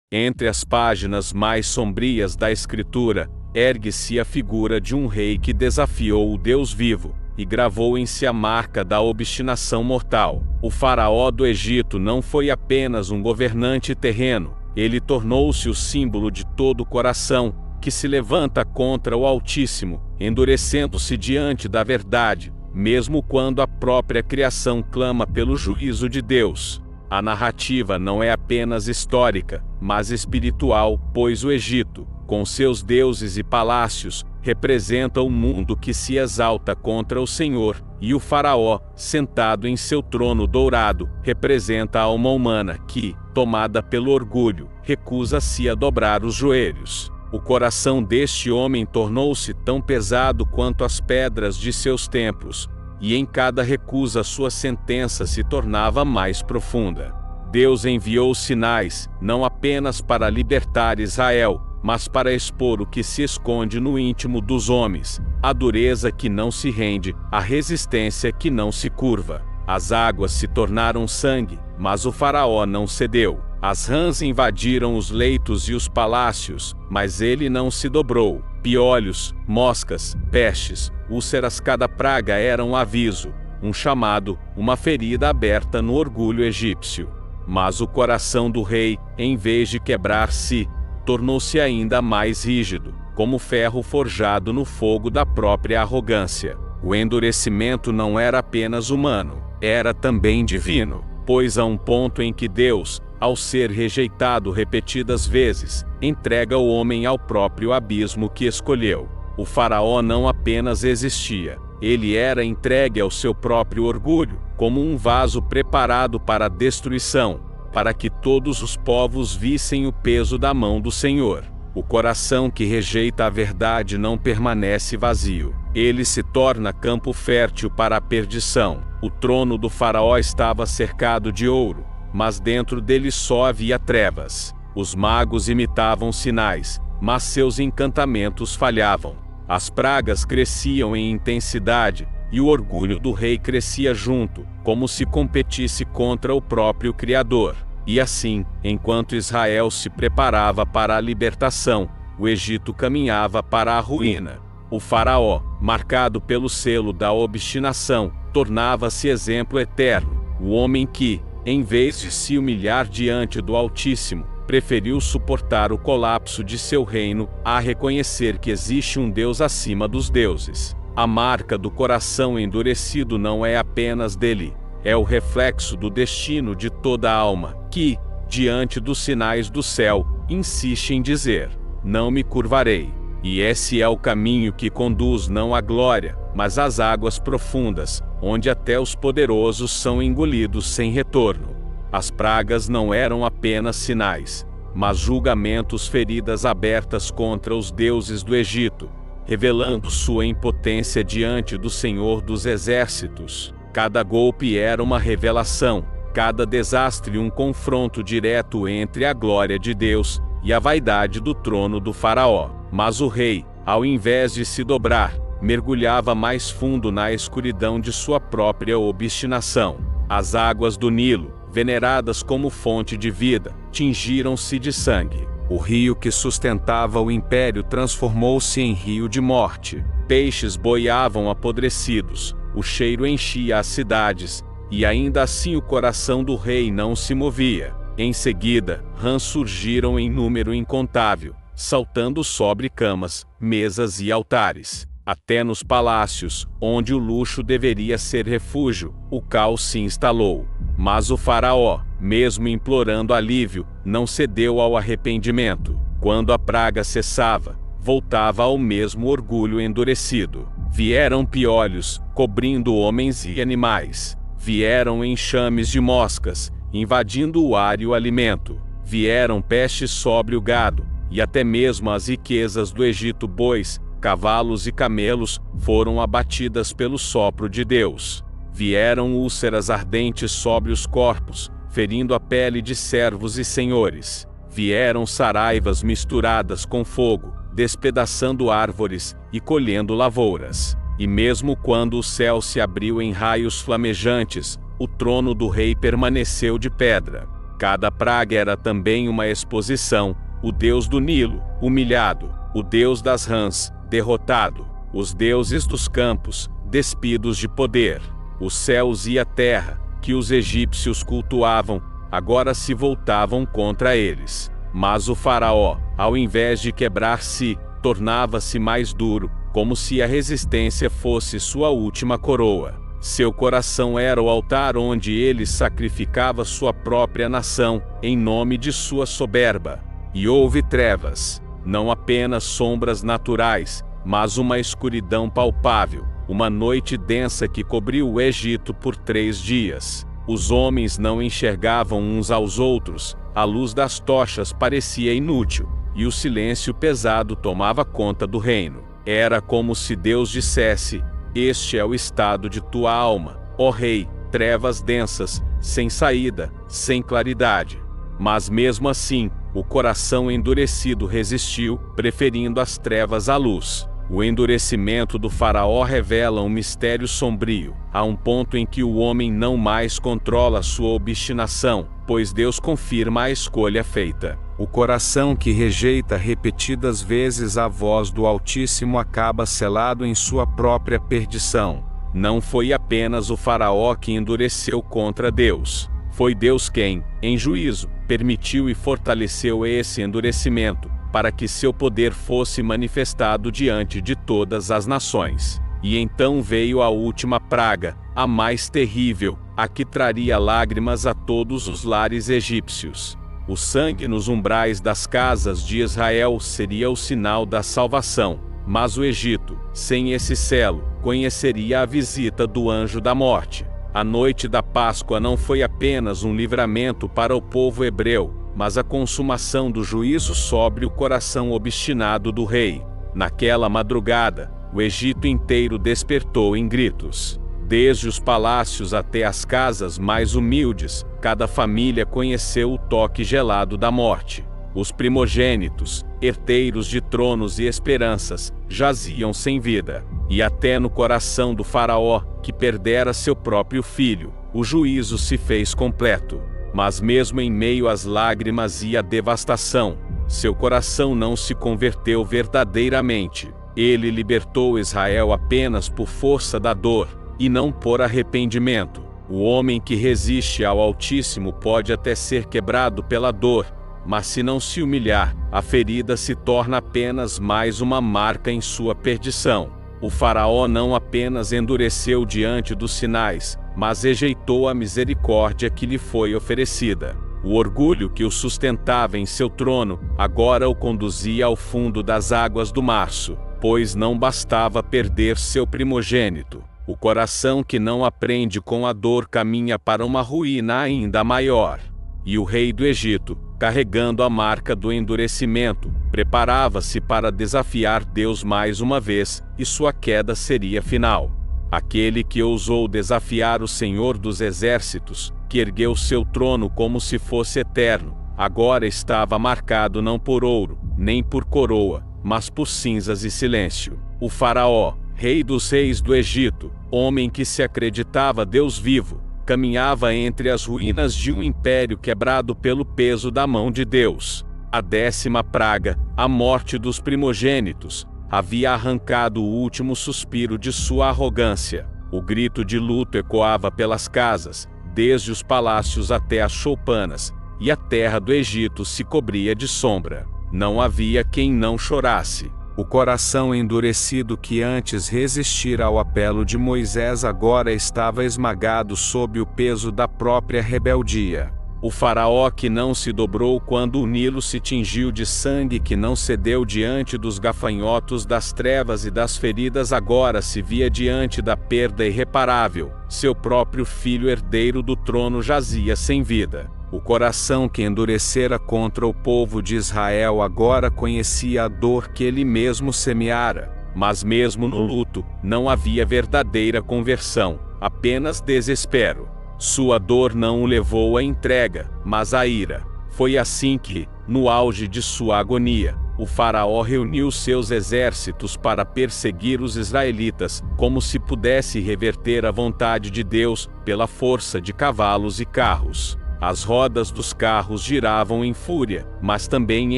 Entre as páginas mais sombrias da Escritura, ergue-se a figura de um rei que desafiou o Deus vivo, e gravou em si a marca da obstinação mortal. O faraó do Egito não foi apenas um governante terreno, ele tornou-se o símbolo de todo o coração, que se levanta contra o Altíssimo, endurecendo-se diante da verdade, mesmo quando a própria criação clama pelo juízo de Deus. A narrativa não é apenas histórica, mas espiritual, pois o Egito, com seus deuses e palácios, representa o mundo que se exalta contra o Senhor, e o faraó, sentado em seu trono dourado, representa a alma humana que, tomada pelo orgulho, recusa-se a dobrar os joelhos. O coração deste homem tornou-se tão pesado quanto as pedras de seus templos, e em cada recusa sua sentença se tornava mais profunda. Deus enviou sinais, não apenas para libertar Israel, mas para expor o que se esconde no íntimo dos homens, a dureza que não se rende, a resistência que não se curva. As águas se tornaram sangue, mas o faraó não cedeu. As rãs invadiram os leitos e os palácios, mas ele não se dobrou. Piolhos, moscas, pestes, úlceras, cada praga era um aviso, um chamado, uma ferida aberta no orgulho egípcio. Mas o coração do rei, em vez de quebrar-se, tornou-se ainda mais rígido, como ferro forjado no fogo da própria arrogância. O endurecimento não era apenas humano, era também divino, pois há um ponto em que Deus, ao ser rejeitado repetidas vezes, entrega o homem ao próprio abismo que escolheu. O faraó não apenas existia, ele era entregue ao seu próprio orgulho, como um vaso preparado para a destruição, para que todos os povos vissem o peso da mão do Senhor. O coração que rejeita a verdade não permanece vazio. Ele se torna campo fértil para a perdição. O trono do faraó estava cercado de ouro, mas dentro dele só havia trevas. Os magos imitavam sinais, mas seus encantamentos falhavam. As pragas cresciam em intensidade, e o orgulho do rei crescia junto, como se competisse contra o próprio Criador. E assim, enquanto Israel se preparava para a libertação, o Egito caminhava para a ruína. O faraó, marcado pelo selo da obstinação, tornava-se exemplo eterno. O homem que, em vez de se humilhar diante do Altíssimo, preferiu suportar o colapso de seu reino, a reconhecer que existe um Deus acima dos deuses. A marca do coração endurecido não é apenas dele, é o reflexo do destino de toda a alma, que, diante dos sinais do céu, insiste em dizer: não me curvarei. E esse é o caminho que conduz não à glória, mas às águas profundas, onde até os poderosos são engolidos sem retorno. As pragas não eram apenas sinais, mas julgamentos, feridas abertas contra os deuses do Egito, revelando sua impotência diante do Senhor dos Exércitos. Cada golpe era uma revelação, cada desastre um confronto direto entre a glória de Deus e a vaidade do trono do faraó. Mas o rei, ao invés de se dobrar, mergulhava mais fundo na escuridão de sua própria obstinação. As águas do Nilo, veneradas como fonte de vida, tingiram-se de sangue. O rio que sustentava o império transformou-se em rio de morte. Peixes boiavam apodrecidos, o cheiro enchia as cidades, e ainda assim o coração do rei não se movia. Em seguida, rãs surgiram em número incontável, saltando sobre camas, mesas e altares. Até nos palácios, onde o luxo deveria ser refúgio, o caos se instalou. Mas o faraó, mesmo implorando alívio, não cedeu ao arrependimento. Quando a praga cessava, voltava ao mesmo orgulho endurecido. Vieram piolhos, cobrindo homens e animais. Vieram enxames de moscas, invadindo o ar e o alimento. Vieram pestes sobre o gado, e até mesmo as riquezas do Egito, bois, cavalos e camelos, foram abatidas pelo sopro de Deus. Vieram úlceras ardentes sobre os corpos, ferindo a pele de servos e senhores. Vieram saraivas misturadas com fogo, despedaçando árvores e colhendo lavouras. E mesmo quando o céu se abriu em raios flamejantes, o trono do rei permaneceu de pedra. Cada praga era também uma exposição: o deus do Nilo, humilhado; o deus das rãs, derrotado; os deuses dos campos, despidos de poder. Os céus e a terra, que os egípcios cultuavam, agora se voltavam contra eles. Mas o faraó, ao invés de quebrar-se, tornava-se mais duro, como se a resistência fosse sua última coroa. Seu coração era o altar onde ele sacrificava sua própria nação, em nome de sua soberba. E houve trevas, não apenas sombras naturais, mas uma escuridão palpável, uma noite densa que cobriu o Egito por 3 dias. Os homens não enxergavam uns aos outros, a luz das tochas parecia inútil, e o silêncio pesado tomava conta do reino. Era como se Deus dissesse: este é o estado de tua alma, ó rei, trevas densas, sem saída, sem claridade. Mas mesmo assim, o coração endurecido resistiu, preferindo as trevas à luz. O endurecimento do faraó revela um mistério sombrio. Há um ponto em que o homem não mais controla sua obstinação, pois Deus confirma a escolha feita. O coração que rejeita repetidas vezes a voz do Altíssimo acaba selado em sua própria perdição. Não foi apenas o faraó que endureceu contra Deus. Foi Deus quem, em juízo, permitiu e fortaleceu esse endurecimento, para que seu poder fosse manifestado diante de todas as nações. E então veio a última praga, a mais terrível, a que traria lágrimas a todos os lares egípcios. O sangue nos umbrais das casas de Israel seria o sinal da salvação, mas o Egito, sem esse selo, conheceria a visita do anjo da morte. A noite da Páscoa não foi apenas um livramento para o povo hebreu, mas a consumação do juízo sobre o coração obstinado do rei. Naquela madrugada, o Egito inteiro despertou em gritos. Desde os palácios até as casas mais humildes, cada família conheceu o toque gelado da morte. Os primogênitos, herdeiros de tronos e esperanças, jaziam sem vida. E até no coração do faraó, que perdera seu próprio filho, o juízo se fez completo. Mas mesmo em meio às lágrimas e à devastação, seu coração não se converteu verdadeiramente. Ele libertou Israel apenas por força da dor, e não por arrependimento. O homem que resiste ao Altíssimo pode até ser quebrado pela dor, mas se não se humilhar, a ferida se torna apenas mais uma marca em sua perdição. O faraó não apenas endureceu diante dos sinais, mas rejeitou a misericórdia que lhe foi oferecida. O orgulho que o sustentava em seu trono, agora o conduzia ao fundo das águas do março, pois não bastava perder seu primogênito. O coração que não aprende com a dor caminha para uma ruína ainda maior. E o rei do Egito, carregando a marca do endurecimento, preparava-se para desafiar Deus mais uma vez, e sua queda seria final. Aquele que ousou desafiar o Senhor dos Exércitos, que ergueu seu trono como se fosse eterno, agora estava marcado não por ouro, nem por coroa, mas por cinzas e silêncio. O faraó, rei dos reis do Egito, homem que se acreditava Deus vivo, caminhava entre as ruínas de um império quebrado pelo peso da mão de Deus. A 10ª praga, a morte dos primogênitos, havia arrancado o último suspiro de sua arrogância. O grito de luto ecoava pelas casas, desde os palácios até as choupanas, e a terra do Egito se cobria de sombra. Não havia quem não chorasse. O coração endurecido que antes resistira ao apelo de Moisés agora estava esmagado sob o peso da própria rebeldia. O faraó que não se dobrou quando o Nilo se tingiu de sangue, que não cedeu diante dos gafanhotos das trevas e das feridas, agora se via diante da perda irreparável. Seu próprio filho herdeiro do trono jazia sem vida. O coração que endurecera contra o povo de Israel agora conhecia a dor que ele mesmo semeara. Mas mesmo no luto, não havia verdadeira conversão, apenas desespero. Sua dor não o levou à entrega, mas à ira. Foi assim que, no auge de sua agonia, o faraó reuniu seus exércitos para perseguir os israelitas, como se pudesse reverter a vontade de Deus pela força de cavalos e carros. As rodas dos carros giravam em fúria, mas também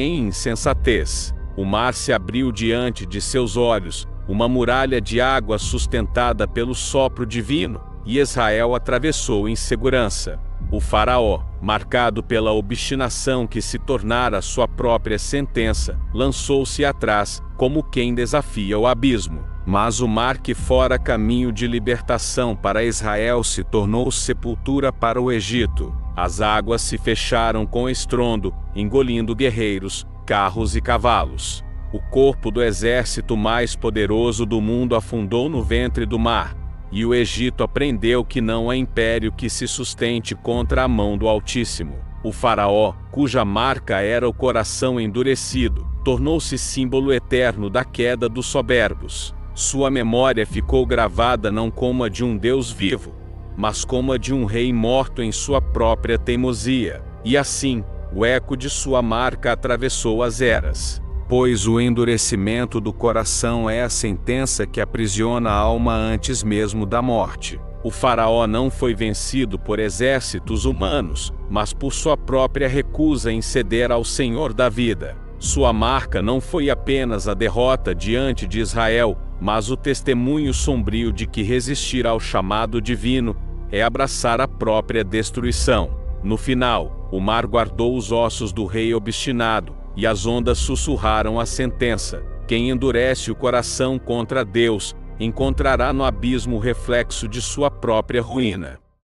em insensatez. O mar se abriu diante de seus olhos, uma muralha de água sustentada pelo sopro divino, e Israel atravessou em segurança. O faraó, marcado pela obstinação que se tornara sua própria sentença, lançou-se atrás, como quem desafia o abismo. Mas o mar que fora caminho de libertação para Israel se tornou sepultura para o Egito. As águas se fecharam com estrondo, engolindo guerreiros, carros e cavalos. O corpo do exército mais poderoso do mundo afundou no ventre do mar, e o Egito aprendeu que não há império que se sustente contra a mão do Altíssimo. O faraó, cuja marca era o coração endurecido, tornou-se símbolo eterno da queda dos soberbos. Sua memória ficou gravada não como a de um Deus vivo, mas como a de um rei morto em sua própria teimosia. E assim, o eco de sua marca atravessou as eras. Pois o endurecimento do coração é a sentença que aprisiona a alma antes mesmo da morte. O faraó não foi vencido por exércitos humanos, mas por sua própria recusa em ceder ao Senhor da vida. Sua marca não foi apenas a derrota diante de Israel, mas o testemunho sombrio de que resistir ao chamado divino é abraçar a própria destruição. No final, o mar guardou os ossos do rei obstinado, e as ondas sussurraram a sentença: quem endurece o coração contra Deus, encontrará no abismo o reflexo de sua própria ruína.